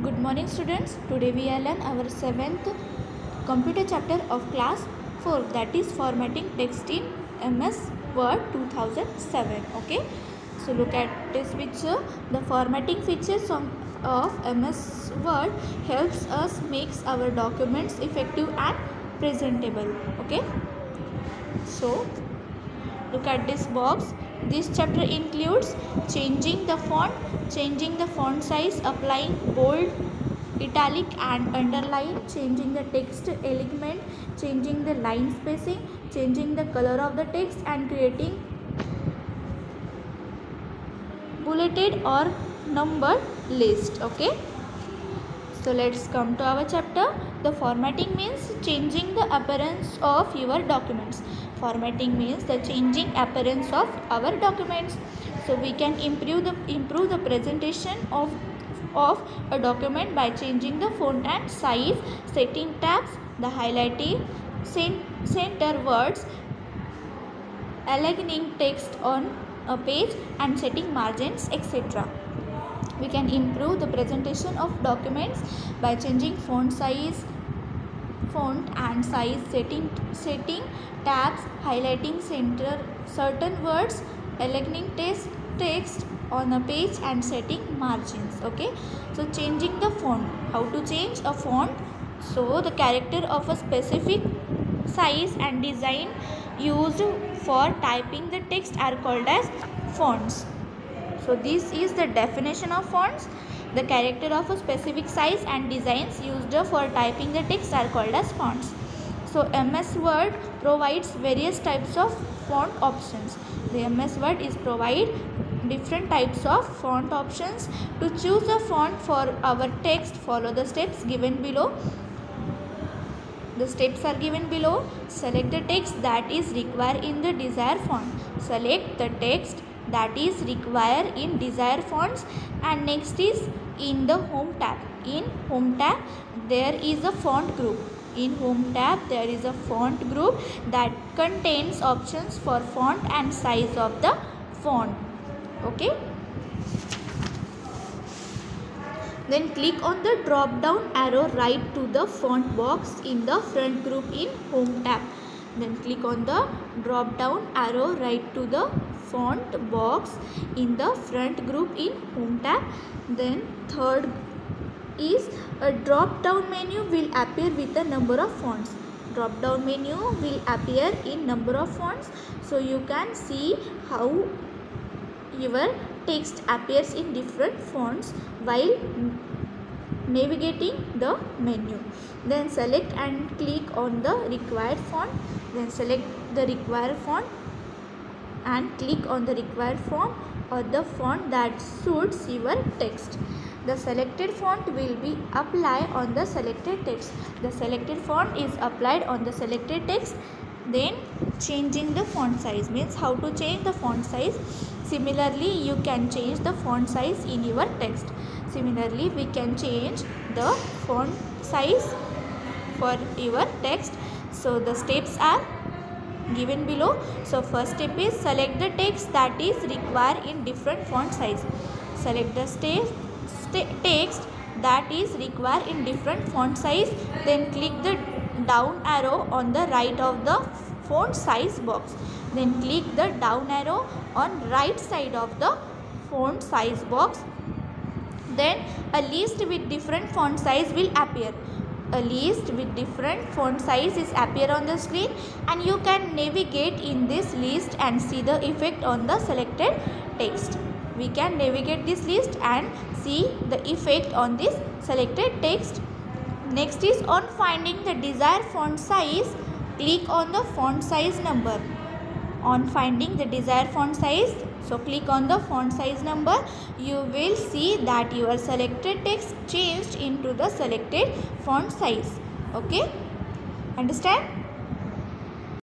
Good morning students. Today we will learn our 7th computer chapter of class 4, that is formatting text in MS Word 2007. Okay. So look at this picture. The formatting features of MS Word helps us makes our documents effective and presentable. Okay. So look at this box. This chapter includes changing the font size, applying bold, italic and underline, changing the text element, changing the line spacing, changing the color of the text and creating bulleted or numbered list. Okay. So let's come to our chapter. The formatting means changing the appearance of your documents. Formatting means the changing appearance of our documents. So we can improve the presentation of a document by changing the font and size, setting tabs, the highlighting, center words, aligning text on a page and setting margins, etc. We can improve the presentation of documents by changing font and size, setting tabs, highlighting certain words, aligning text on a page and setting margins. Okay. So changing the font. How to change a font? So the character of a specific size and design used for typing the text are called as fonts. So this is the definition of fonts. The character of a specific size and designs used for typing the text are called as fonts. So MS Word provides various types of font options. The MS Word is provide different types of font options. To choose a font for our text, follow the steps given below. The steps are given below. Select the text that is required in the desired font. Select the text that is required in desired fonts, and next is in the home tab. In home tab there is a font group. In home tab there is a font group that contains options for font and size of the font. Okay. Then click on the drop down arrow right to the font box in the front group in home tab. Then click on the drop down arrow right to the font box in the front group in home tab. Then third is a drop down menu will appear with a number of fonts. Drop down menu will appear in number of fonts, so you can see how your text appears in different fonts while navigating the menu. Then select and click on the required font. Then select the required font and click on the required font or the font that suits your text. The selected font will be applied on the selected text. The selected font is applied on the selected text. Then changing the font size means how to change the font size. Similarly, you can change the font size in your text. Similarly, we can change the font size for your text. So the steps are given below. So first step is select the text that is required in different font size. Select the text that is required in different font size. Then click the down arrow on the right of the font size box. Then click the down arrow on right side of the font size box. Then a list with different font size will appear. A list with different font sizes appear on the screen, and you can navigate in this list and see the effect on the selected text. We can navigate this list and see the effect on this selected text. Next is on finding the desired font size, click on the font size number. On finding the desired font size, so click on the font size number, you will see that your selected text changed into the selected font size. Okay, understand?